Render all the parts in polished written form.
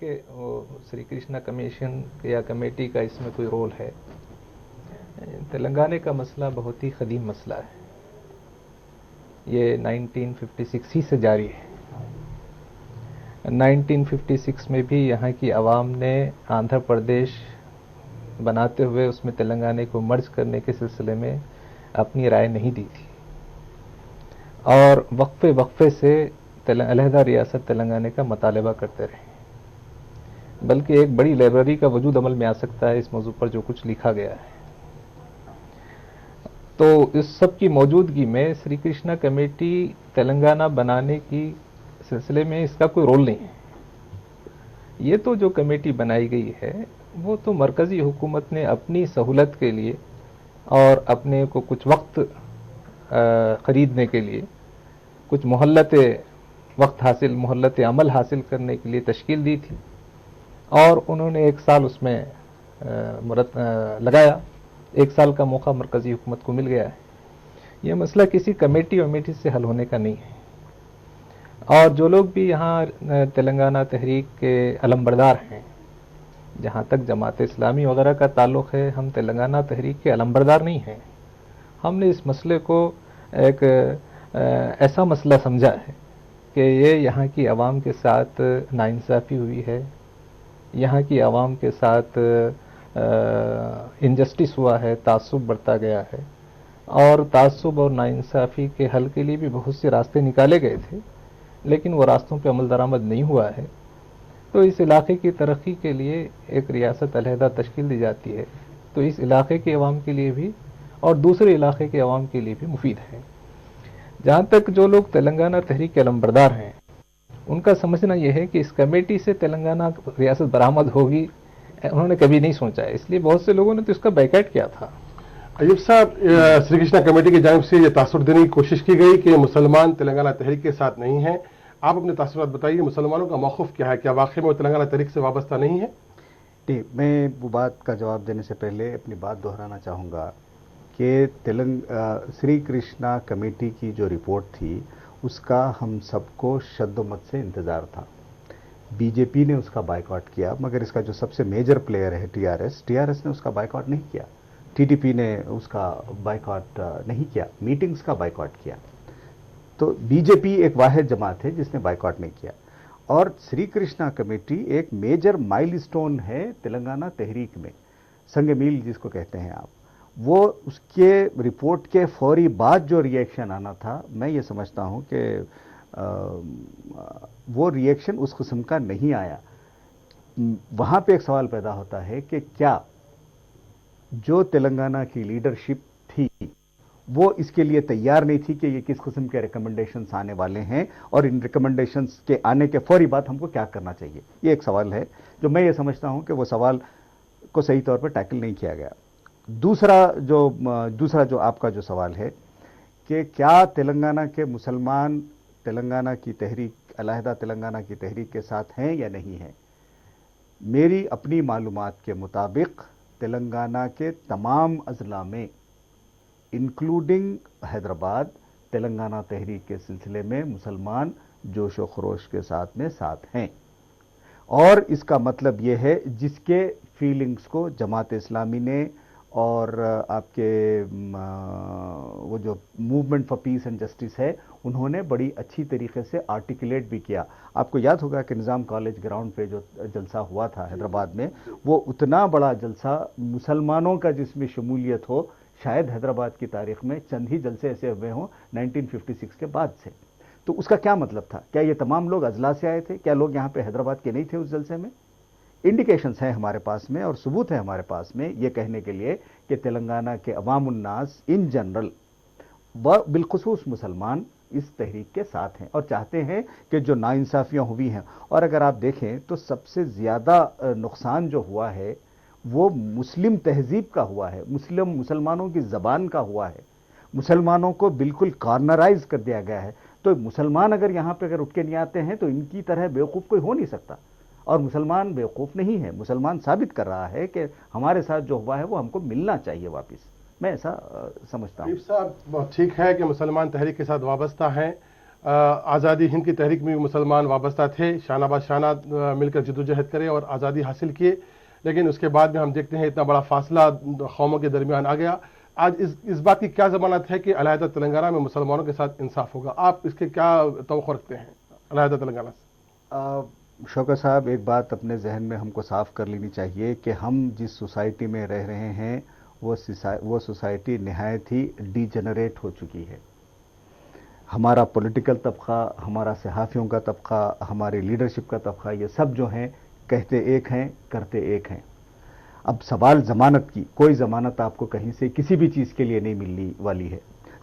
کہ وہ سری کرشنا کمیشن یا کمیٹی کا اس میں کوئی رول ہے. تلنگانہ کا مسئلہ بہت ہی قدیم مسئلہ ہے. یہ 1956 ہی سے جاری ہے. 1956 میں بھی یہاں کی عوام نے آندھرا پردیش بناتے ہوئے اس میں تلنگانہ کو مرج کرنے کے سلسلے میں اپنی رائے نہیں دی تھی، اور وقفے وقفے سے علیحدہ ریاست تلنگانہ کا مطالبہ کرتے رہے. بلکہ ایک بڑی لائبریری کا وجود عمل میں آ سکتا ہے اس موضوع پر جو کچھ لکھا گیا ہے. تو اس سب کی موجودگی میں سری کرشنا کمیٹی تلنگانہ بنانے کی سلسلے میں اس کا کوئی رول نہیں ہے. یہ تو جو کمیٹی بنائی گئی ہے وہ تو مرکزی حکومت نے اپنی سہولت کے لیے اور اپنے کو کچھ وقت خریدنے کے لیے، کچھ مہلت عمل حاصل کرنے کے لیے تشکیل دی تھی، اور انہوں نے 1 سال اس میں لگایا. 1 سال کا موقع مرکزی حکومت کو مل گیا ہے. یہ مسئلہ کسی کمیٹی ومیٹی سے حل ہونے کا نہیں ہے. اور جو لوگ بھی یہاں تلنگانہ تحریک کے علمبردار ہیں، جہاں تک جماعت اسلامی وغیرہ کا تعلق ہے، ہم تلنگانہ تحریک کے علمبردار نہیں ہیں. ہم نے اس مسئلے کو ایک ایسا مسئلہ سمجھا ہے کہ یہ یہاں کی عوام کے ساتھ ناانصافی ہوئی ہے، یہاں کی عوام کے ساتھ انجسٹس ہوا ہے، تعصب برتا گیا ہے، اور تعصب اور ناانصافی کے حل کے لیے بھی بہت سے راستے نکالے گئے تھے، لیکن وہ راستوں پہ عمل درآمد نہیں ہوا ہے. تو اس علاقے کی ترقی کے لیے ایک ریاست علیحدہ تشکیل دی جاتی ہے، تو اس علاقے کے عوام کے لیے بھی اور دوسرے علاقے کے عوام کے لیے بھی مفید ہے. جہاں تک جو لوگ تلنگانہ تحریک کے علمبردار ہیں، ان کا سمجھنا یہ ہے کہ اس کمیٹی سے تلنگانہ ریاست برآمد ہوگی، انہوں نے کبھی نہیں سوچا ہے. اس لیے بہت سے لوگوں نے تو اس کا بائیکاٹ کیا تھا. ایوب صاحب، سری کرشنا کمیٹی کی جانب سے یہ تاثر دینے کی کوشش کی گئی کہ مسلمان تلنگانہ تحریک کے ساتھ نہیں ہیں. آپ اپنے تاثرات بتائیے، مسلمانوں کا موقف کیا ہے؟ کیا واقعی میں وہ تلنگانہ تحریک سے وابستہ نہیں ہے؟ جی، میں وہ بات کا جواب دینے سے پہلے اپنی بات دہرانا چاہوں گا کہ سری کرشنا کمیٹی کی جو رپورٹ تھی اس کا ہم سب کو شد و مت سے انتظار تھا. بی جے پی نے اس کا بائیکاٹ کیا، مگر اس کا جو سب سے میجر پلیئر ہے ٹی آر ایس نے اس کا بائیکاٹ نہیں کیا. ٹی ڈی پی نے اس کا بائیکاٹ نہیں کیا، میٹنگز کا بائیکاٹ کیا. تو بی جے پی ایک واحد جماعت ہے جس نے بائیکاٹ نہیں کیا. اور سری کرشنا کمیٹی ایک میجر مائل سٹون ہے تلنگانہ تحریک میں، سنگ میل جس کو کہتے ہیں آپ. وہ اس کے رپورٹ کے فوری بعد جو ری ایکشن آنا تھا، میں یہ سمجھتا ہوں کہ وہ ری ایکشن اس قسم کا نہیں آیا. وہاں پہ ایک سوال پیدا ہوتا ہے کہ کیا جو تلنگانہ کی لیڈرشپ تھی وہ اس کے لیے تیار نہیں تھی کہ یہ کس قسم کے ریکمنڈیشنز آنے والے ہیں، اور ان ریکمنڈیشنز کے آنے کے فوری بعد ہم کو کیا کرنا چاہیے. یہ ایک سوال ہے جو میں یہ سمجھتا ہوں کہ وہ سوال کو صحیح طور پر ٹیکل نہیں کیا گیا. دوسرا جو آپ کا جو سوال ہے کہ کیا تلنگانہ کے مسلمان تلنگانہ کی تحریک، علیحدہ تلنگانہ کی تحریک کے ساتھ ہیں یا نہیں ہیں. میری اپنی معلومات کے مطابق تلنگانہ کے تمام اضلاع میں انکلوڈنگ حیدرآباد تلنگانہ تحریک کے سلسلے میں مسلمان جوش و خروش کے ساتھ ہیں. اور اس کا مطلب یہ ہے جس کے فیلنگز کو جماعت اسلامی نے اور آپ کے وہ جو movement for piece and justice ہے انہوں نے بڑی اچھی طریقے سے آرٹیکولیٹ بھی کیا. آپ کو یاد ہوگا کہ نظام کالج گراؤنڈ پہ جو جلسہ ہوا تھا حیدرآباد میں، وہ اتنا بڑا جلسہ مسلمانوں کا جس میں شمولیت ہو شاید حیدرآباد کی تاریخ میں چند ہی جلسے ایسے ہوئے ہوں 1956 کے بعد سے. تو اس کا کیا مطلب تھا؟ کیا یہ تمام لوگ اضلاع سے آئے تھے؟ کیا لوگ یہاں پہ حیدرآباد کے نہیں تھے اس جلسے میں؟ انڈیکیشنز ہیں ہمارے پاس میں اور ثبوت ہے ہمارے پاس میں یہ کہنے کے لیے کہ تلنگانہ کے عوام الناس ان جنرل و بالخصوص مسلمان اس تحریک کے ساتھ ہیں اور چاہتے ہیں کہ جو ناانصافیاں ہوئی ہیں، اور اگر آپ دیکھیں تو سب سے زیادہ نقصان جو ہوا ہے وہ مسلم تہذیب کا ہوا ہے، مسلمانوں کی زبان کا ہوا ہے. مسلمانوں کو بالکل کارنرائز کر دیا گیا ہے. تو مسلمان اگر یہاں پہ اگر اٹھ کے نہیں آتے ہیں تو ان کی طرح بیوقوف کوئی ہو نہیں سکتا. اور مسلمان بیوقوف نہیں ہے، مسلمان ثابت کر رہا ہے کہ ہمارے ساتھ جو ہوا ہے وہ ہم کو ملنا چاہیے واپس. میں ایسا سمجھتا ہوں. صاحب ٹھیک ہے کہ مسلمان تحریک کے ساتھ وابستہ ہیں، آزادی ہند کی تحریک میں بھی مسلمان وابستہ تھے، شانہ بہ شانہ مل کر جدوجہد کرے اور آزادی حاصل کیے، لیکن اس کے بعد میں ہم دیکھتے ہیں اتنا بڑا فاصلہ قوموں کے درمیان آ گیا۔ آج اس بات کی کیا ضمانت ہے کہ علیحدہ تلنگانہ میں مسلمانوں کے ساتھ انصاف ہوگا؟ آپ اس کے کیا توقع رکھتے ہیں علیحدہ تلنگانہ سے؟ شوکت صاحب، ایک بات اپنے ذہن میں ہم کو صاف کر لینی چاہیے کہ ہم جس سوسائٹی میں رہ رہے ہیں وہ سوسائٹی نہایت ہی ڈی جنریٹ ہو چکی ہے۔ ہمارا پولیٹیکل طبقہ، ہمارا صحافیوں کا طبقہ، ہماری لیڈرشپ کا طبقہ، یہ سب جو ہیں کہتے ایک ہیں، کرتے ایک ہیں۔ اب سوال ضمانت کی، کوئی ضمانت آپ کو کہیں سے کسی بھی چیز کے لیے نہیں ملنے والی ہے۔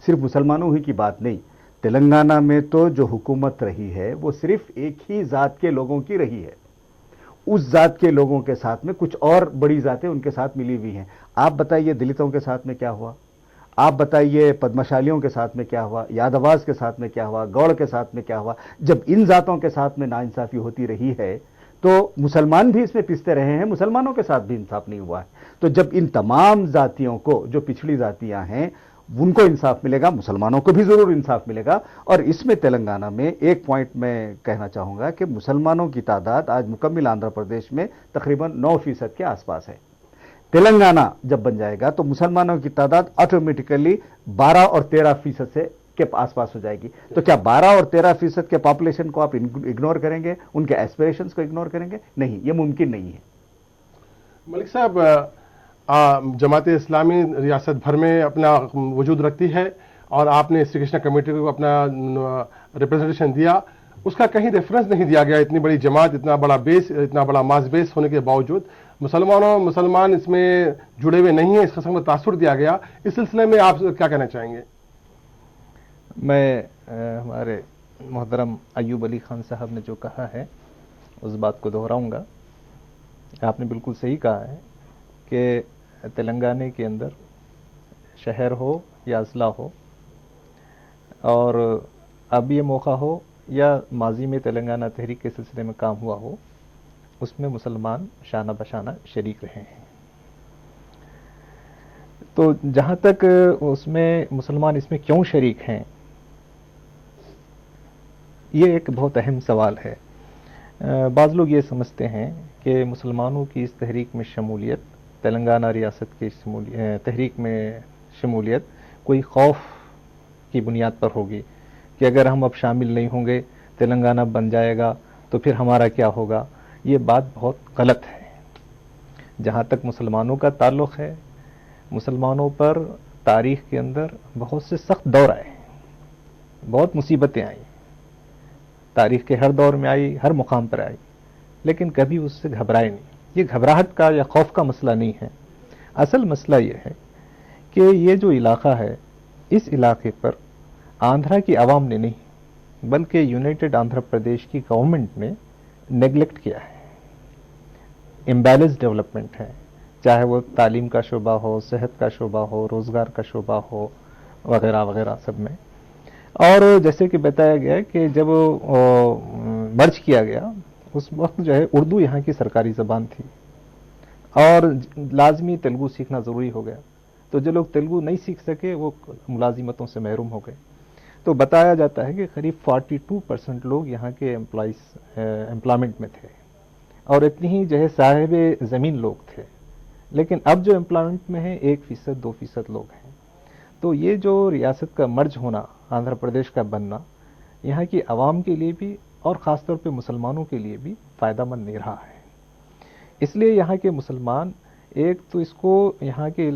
صرف مسلمانوں ہی کی بات نہیں، تلنگانہ میں تو جو حکومت رہی ہے وہ صرف ایک ہی ذات کے لوگوں کی رہی ہے۔ اس ذات کے لوگوں کے ساتھ میں کچھ اور بڑی ذاتیں ان کے ساتھ ملی ہوئی ہیں۔ آپ بتائیے دلتوں کے ساتھ میں کیا ہوا، آپ بتائیے پدمشالیوں کے ساتھ میں کیا ہوا، یادواز کے ساتھ میں کیا ہوا، گوڑ کے ساتھ میں کیا ہوا۔ جب ان ذاتوں کے ساتھ میں ناانصافی ہوتی رہی ہے تو مسلمان بھی اس میں پستے رہے ہیں، مسلمانوں کے ساتھ بھی انصاف نہیں ہوا ہے۔ تو جب ان تمام ذاتیوں کو، جو پچھڑی ذاتیاں ہیں، ان کو انصاف ملے گا، مسلمانوں کو بھی ضرور انصاف ملے گا۔ اور اس میں تلنگانہ میں ایک پوائنٹ میں کہنا چاہوں گا کہ مسلمانوں کی تعداد آج مکمل آندھرا پردیش میں تقریباً 9% کے آس پاس ہے۔ تلنگانہ جب بن جائے گا تو مسلمانوں کی تعداد آٹومیٹیکلی 12 اور 13% سے کے آس پاس ہو جائے گی۔ تو کیا 12 اور 13% کے پاپولیشن کو آپ اگنور کریں گے، ان کے ایسپریشنز کو اگنور کریں گے؟ نہیں، یہ ممکن نہیں ہے۔ ملک صاحب، جماعت اسلامی ریاست بھر میں اپنا وجود رکھتی ہے اور آپ نے سری کرشنا کمیٹی کو اپنا ریپرزنٹیشن دیا، اس کا کہیں ریفرنس نہیں دیا گیا۔ اتنی بڑی جماعت، اتنا بڑا بیس، اتنا بڑا ماس بیس ہونے کے باوجود مسلمان اس میں جڑے ہوئے نہیں ہیں، اس قسم کا تاثر دیا گیا۔ اس سلسلے میں آپ کیا کہنا چاہیں گے؟ میں ہمارے محترم ایوب علی خان صاحب نے جو کہا ہے اس بات کو دہراؤں گا۔ آپ نے بالکل صحیح کہا ہے کہ تلنگانہ کے اندر شہر ہو یا اضلاع ہو، اور اب یہ موقع ہو یا ماضی میں تلنگانہ تحریک کے سلسلے میں کام ہوا ہو، اس میں مسلمان شانہ بشانہ شریک رہے ہیں۔ تو جہاں تک اس میں مسلمان اس میں کیوں شریک ہیں، یہ ایک بہت اہم سوال ہے۔ بعض لوگ یہ سمجھتے ہیں کہ مسلمانوں کی اس تحریک میں شمولیت، تلنگانہ ریاست کی تحریک میں شمولیت کوئی خوف کی بنیاد پر ہوگی کہ اگر ہم اب شامل نہیں ہوں گے، تلنگانہ بن جائے گا تو پھر ہمارا کیا ہوگا۔ یہ بات بہت غلط ہے۔ جہاں تک مسلمانوں کا تعلق ہے، مسلمانوں پر تاریخ کے اندر بہت سے سخت دور آئے، بہت مصیبتیں آئیں، تاریخ کے ہر دور میں آئی، ہر مقام پر آئی، لیکن کبھی اس سے گھبرائے نہیں۔ یہ گھبراہٹ کا یا خوف کا مسئلہ نہیں ہے۔ اصل مسئلہ یہ ہے کہ یہ جو علاقہ ہے، اس علاقے پر آندھرا کی عوام نے نہیں بلکہ یونائٹڈ آندھرا پردیش کی گورنمنٹ نے نیگلیکٹ کیا ہے۔ امبیلنس ڈیولپمنٹ ہے، چاہے وہ تعلیم کا شعبہ ہو، صحت کا شعبہ ہو، روزگار کا شعبہ ہو، وغیرہ وغیرہ سب میں۔ اور جیسے کہ بتایا گیا کہ جب مرج کیا گیا اس وقت جو ہے اردو یہاں کی سرکاری زبان تھی اور لازمی تیلگو سیکھنا ضروری ہو گیا۔ تو جو لوگ تیلگو نہیں سیکھ سکے وہ ملازمتوں سے محروم ہو گئے۔ تو بتایا جاتا ہے کہ قریب 42% لوگ یہاں کے امپلائمنٹ میں تھے اور اتنی ہی جو ہے صاحب زمین لوگ تھے، لیکن اب جو امپلائمنٹ میں ہیں 1%، 2% لوگ ہیں۔ تو یہ جو ریاست کا مرج ہونا، آندھرا پردیش کا بننا، یہاں کی عوام کے لیے بھی اور خاص طور پہ مسلمانوں کے لیے بھی فائدہ مند نہیں رہا ہے۔ اس لیے یہاں کے مسلمان ایک تو اس کو یہاں کے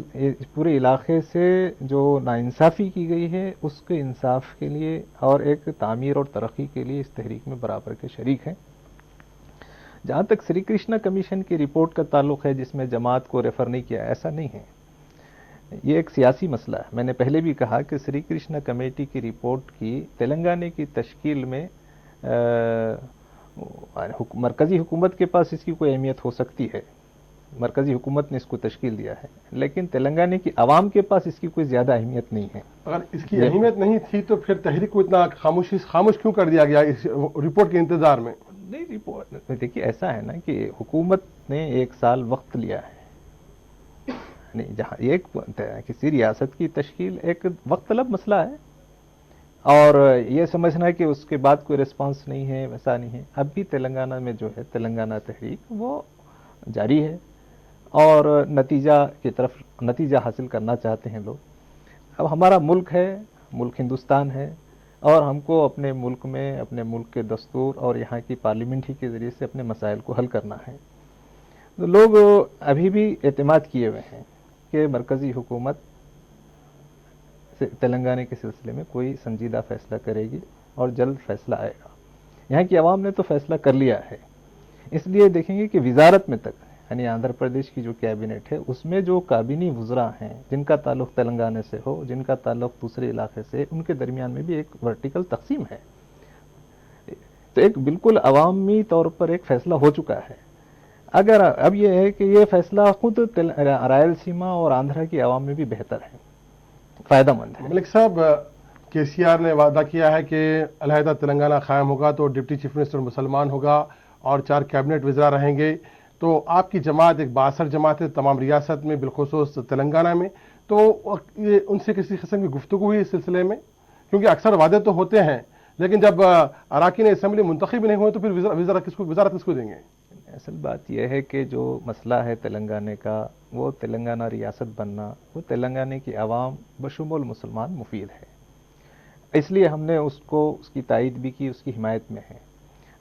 پورے علاقے سے جو ناانصافی کی گئی ہے اس کے انصاف کے لیے اور ایک تعمیر اور ترقی کے لیے اس تحریک میں برابر کے شریک ہیں۔ جہاں تک سری کرشنا کمیشن کی رپورٹ کا تعلق ہے جس میں جماعت کو ریفر نہیں کیا، ایسا نہیں ہے۔ یہ ایک سیاسی مسئلہ ہے۔ میں نے پہلے بھی کہا کہ سری کرشنا کمیٹی کی رپورٹ کی تلنگانہ کی تشکیل میں مرکزی حکومت کے پاس اس کی کوئی اہمیت ہو سکتی ہے، مرکزی حکومت نے اس کو تشکیل دیا ہے، لیکن تلنگانہ کی عوام کے پاس اس کی کوئی زیادہ اہمیت نہیں ہے۔ اگر اس کی اہمیت نہیں تھی تو پھر تحریک کو اتنا خاموش کیوں کر دیا گیا اس رپورٹ کے انتظار میں؟ نہیں، رپورٹ دیکھیے ایسا ہے نا کہ حکومت نے 1 سال وقت لیا ہے، نہیں جہاں ایک کسی ریاست کی تشکیل ایک وقت طلب مسئلہ ہے، اور یہ سمجھنا کہ اس کے بعد کوئی رسپانس نہیں ہے، ویسا نہیں ہے. اب بھی تلنگانہ میں جو ہے تلنگانہ تحریک وہ جاری ہے اور نتیجہ حاصل کرنا چاہتے ہیں لوگ. اب ہمارا ملک ہے، ملک ہندوستان ہے، اور ہم کو اپنے ملک میں اپنے ملک کے دستور اور یہاں کی پارلیمنٹ ہی کے ذریعے سے اپنے مسائل کو حل کرنا ہے. تو لوگ ابھی بھی اعتماد کیے ہوئے ہیں کہ مرکزی حکومت تلنگانہ کے سلسلے میں کوئی سنجیدہ فیصلہ کرے گی اور جلد فیصلہ آئے گا. یہاں کی عوام نے تو فیصلہ کر لیا ہے. اس لیے دیکھیں گے کہ وزارت میں تک، یعنی آندھرا پردیش کی جو کیبنٹ ہے اس میں جو کابینی وزراء ہیں جن کا تعلق تلنگانہ سے ہو، جن کا تعلق دوسرے علاقے سے، ان کے درمیان میں بھی ایک ورٹیکل تقسیم ہے. تو ایک بالکل عوامی طور پر ایک فیصلہ ہو چکا ہے. اگر اب یہ ہے کہ یہ فیصلہ خود رائل سیما اور آندھرا کی عوام میں بھی بہتر ہے، فائدہ مند ہے. ملک صاحب، کے سی آر نے وعدہ کیا ہے کہ علیحدہ تلنگانہ قائم ہوگا تو ڈپٹی چیف منسٹر مسلمان ہوگا اور 4 کیبنٹ وزراء رہیں گے. تو آپ کی جماعت ایک بااثر جماعت ہے تمام ریاست میں، بالخصوص تلنگانہ میں. تو یہ ان سے کسی قسم کی گفتگو ہوئی اس سلسلے میں؟ کیونکہ اکثر وعدے تو ہوتے ہیں لیکن جب اراکین اسمبلی منتخب نہیں ہوئے تو پھر وزارت کس کو دیں گے؟ اصل بات یہ ہے کہ جو مسئلہ ہے تلنگانہ کا، وہ تلنگانہ ریاست بننا، وہ تلنگانہ کی عوام بشمول مسلمان مفید ہے. اس لیے ہم نے اس کی تائید بھی کی، اس کی حمایت میں ہے.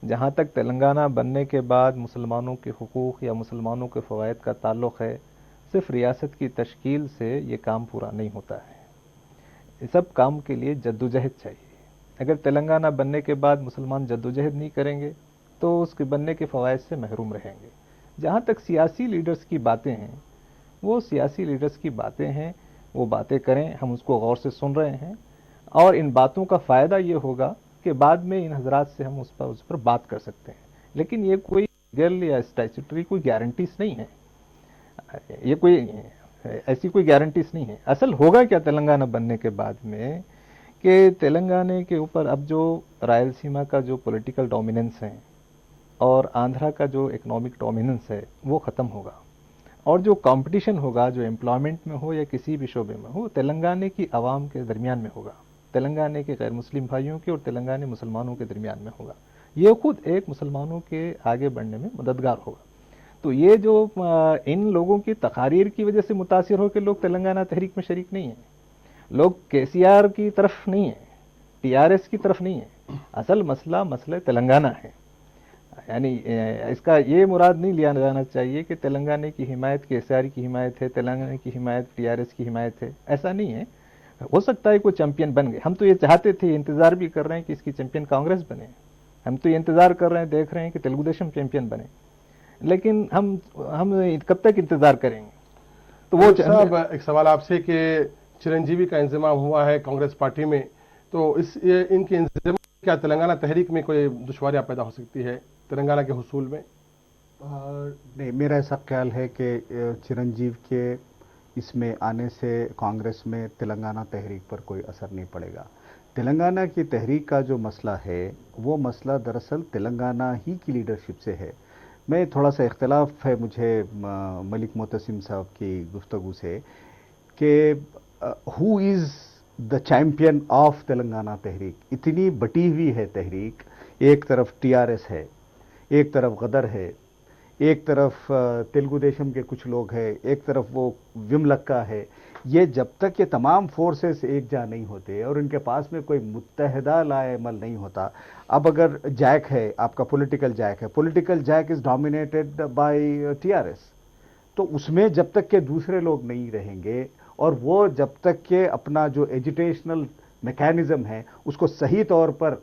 جہاں تک تلنگانہ بننے کے بعد مسلمانوں کے حقوق یا مسلمانوں کے فوائد کا تعلق ہے، صرف ریاست کی تشکیل سے یہ کام پورا نہیں ہوتا ہے. اس سب کام کے لیے جدوجہد چاہیے. اگر تلنگانہ بننے کے بعد مسلمان جدوجہد نہیں کریں گے تو اس کے بننے کے فوائد سے محروم رہیں گے. جہاں تک سیاسی لیڈرز کی باتیں ہیں، وہ سیاسی لیڈرز کی باتیں ہیں، وہ باتیں کریں، ہم اس کو غور سے سن رہے ہیں، اور ان باتوں کا فائدہ یہ ہوگا کہ بعد میں ان حضرات سے ہم اس پر بات کر سکتے ہیں. لیکن یہ کوئی لیگل یا اسٹیچوٹری کوئی گارنٹیز نہیں ہے، یہ کوئی ایسی کوئی گارنٹیز نہیں ہے. اصل ہوگا کیا تلنگانہ بننے کے بعد میں کہ تلنگانہ کے اوپر اب جو رائل سیما کا جو پولیٹیکل ڈومیننس ہے اور آندھرا کا جو اکنامک ڈومیننس ہے وہ ختم ہوگا، اور جو کمپٹیشن ہوگا، جو امپلائمنٹ میں ہو یا کسی بھی شعبے میں ہو، تلنگانہ کی عوام کے درمیان میں ہوگا، تلنگانہ کے غیر مسلم بھائیوں کے اور تلنگانہ مسلمانوں کے درمیان میں ہوگا. یہ خود ایک مسلمانوں کے آگے بڑھنے میں مددگار ہوگا. تو یہ جو ان لوگوں کی تقاریر کی وجہ سے متاثر ہو کے لوگ تلنگانہ تحریک میں شریک نہیں ہیں، لوگ کے سی آر کی طرف نہیں ہیں، ٹی آر ایس کی طرف نہیں ہیں. اصل مسئلہ تلنگانہ ہے. یعنی اس کا یہ مراد نہیں لیا جانا چاہیے کہ تلنگانہ کی حمایت کے سی آر کی حمایت ہے، تلنگانہ کی حمایت ٹی آر ایس کی حمایت ہے. ایسا نہیں ہے. ہو سکتا ہے کوئی چیمپئن بن گئے. ہم تو یہ چاہتے تھے، انتظار بھی کر رہے ہیں کہ اس کی چیمپئن کانگریس بنے. ہم تو یہ انتظار کر رہے ہیں، دیکھ رہے ہیں کہ تلگو دیشم چیمپئن بنے. لیکن ہم کب تک انتظار کریں گے؟ تو وہ صاحب، ایک سوال آپ سے کہ چرنجیوی کا انضمام ہوا ہے کانگریس پارٹی میں، تو ان کے انضمام کیا تلنگانہ تحریک میں کوئی دشواریاں پیدا ہو سکتی ہے تلنگانہ کے حصول میں؟ نہیں، میرا ایسا خیال ہے کہ چرنجیو کے اس میں آنے سے کانگریس میں تلنگانہ تحریک پر کوئی اثر نہیں پڑے گا. تلنگانہ کی تحریک کا جو مسئلہ ہے وہ مسئلہ دراصل تلنگانہ ہی کی لیڈرشپ سے ہے. میں تھوڑا سا اختلاف ہے مجھے ملک معتصم صاحب کی گفتگو سے کہ ہو از دا چیمپئن آف تلنگانہ تحریک. اتنی بٹی ہوئی ہے تحریک، ایک طرف ٹی آر ایس ہے، ایک طرف غدر ہے، ایک طرف تلگو دیشم کے کچھ لوگ ہیں، ایک طرف وہ وملکا ہے. یہ جب تک یہ تمام فورسز ایک جا نہیں ہوتے اور ان کے پاس میں کوئی متحدہ لائے عمل نہیں ہوتا. اب اگر جیک ہے، آپ کا پولیٹیکل جیک ہے، political Jack is dominated by T R S, تو اس میں جب تک کہ دوسرے لوگ نہیں رہیں گے اور وہ جب تک کہ اپنا جو ایجوٹیشنل میکینزم ہے اس کو صحیح طور پر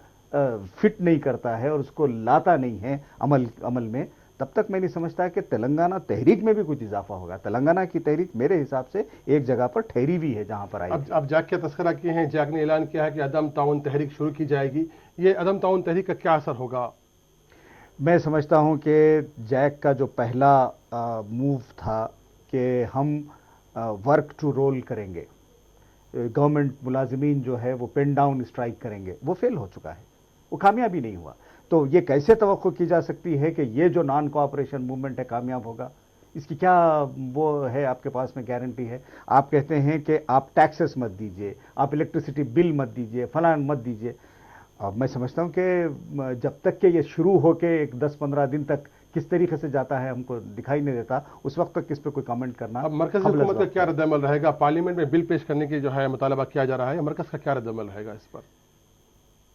فٹ نہیں کرتا ہے اور اس کو لاتا نہیں ہے عمل میں، تب تک میں نہیں سمجھتا کہ تلنگانہ تحریک میں بھی کچھ اضافہ ہوگا. تلنگانہ کی تحریک میرے حساب سے ایک جگہ پر ٹھہری ہوئی ہے جہاں پر آئی. اب جیک کا تذکرہ کیے ہیں، جیک نے اعلان کیا ہے کہ عدم تعاون تحریک شروع کی جائے گی. یہ عدم تعاون تحریک کا کیا اثر ہوگا؟ میں سمجھتا ہوں کہ جیک کا جو پہلا موو تھا کہ ہم ورک ٹو رول کریں گے، گورنمنٹ ملازمین جو ہے وہ پین ڈاؤن اسٹرائک کریں گے، وہ فیل ہو چکا ہے، وہ کامیابی نہیں ہوا. تو یہ کیسے توقع کی جا سکتی ہے کہ یہ جو نان کوآپریشن موومنٹ ہے کامیاب ہوگا؟ اس کی کیا وہ ہے آپ کے پاس میں گارنٹی ہے؟ آپ کہتے ہیں کہ آپ ٹیکسز مت دیجئے، آپ الیکٹریسٹی بل مت دیجئے، فلاں مت دیجئے. اب میں سمجھتا ہوں کہ جب تک کہ یہ شروع ہو کے ایک 10-15 دن تک کس طریقے سے جاتا ہے ہم کو دکھائی نہیں دیتا، اس وقت تک اس پہ کوئی کامنٹ کرنا. اب مرکزی قبل از حکومت کا وقت کیا ہے. رد عمل رہے گا؟ پارلیمنٹ میں بل پیش کرنے کی جو ہے مطالبہ کیا جا رہا ہے، مرکز کا کیا رد عمل رہے گا اس پر؟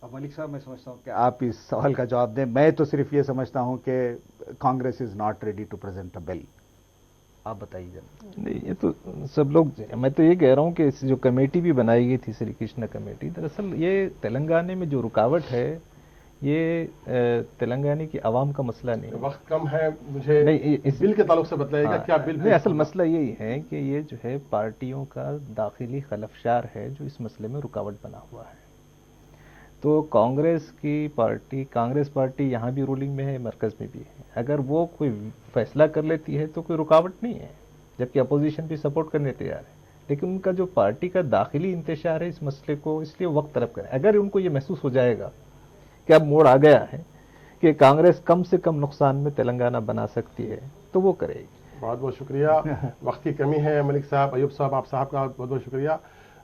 اب ملک صاحب میں سمجھتا ہوں کہ آپ اس سوال کا جواب دیں. میں تو صرف یہ سمجھتا ہوں کہ Congress is not ready to present a bill. آپ بتائیے ذرا. نہیں، یہ تو سب لوگ، میں تو یہ کہہ رہا ہوں کہ جو کمیٹی بھی بنائی گئی تھی سری کرشنا کمیٹی، دراصل یہ تلنگانہ میں جو رکاوٹ ہے یہ تلنگانہ کی عوام کا مسئلہ نہیں ہے. وقت کم ہے، مجھے نہیں، اس بل کے تعلق سے بتلائیے گا کیا بل نہیں، اصل مسئلہ یہی ہے کہ یہ جو ہے پارٹیوں کا داخلی خلفشار ہے جو اس مسئلے میں رکاوٹ بنا ہوا ہے. تو کانگریس پارٹی یہاں بھی رولنگ میں ہے، مرکز میں بھی ہے. اگر وہ کوئی فیصلہ کر لیتی ہے تو کوئی رکاوٹ نہیں ہے، جبکہ اپوزیشن بھی سپورٹ کرنے تیار ہے. لیکن ان کا جو پارٹی کا داخلی انتشار ہے اس مسئلے کو، اس لیے وقت طلب کریں. اگر ان کو یہ محسوس ہو جائے گا کہ اب موڑ آ گیا ہے کہ کانگریس کم سے کم نقصان میں تلنگانہ بنا سکتی ہے تو وہ کرے گی. بہت بہت شکریہ. وقت کی کمی ہے. ملک صاحب، ایوب صاحب، آپ صاحب کا بہت بہت شکریہ.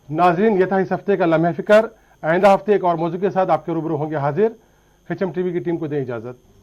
ناظرین، یہ تھا اس ہفتے کا لمحہ فکر. آئندہ ہفتے ایک اور موضوع کے ساتھ آپ کے روبرو ہوں گے حاضر. ایچ ایم ٹی وی کی ٹیم کو دیں اجازت.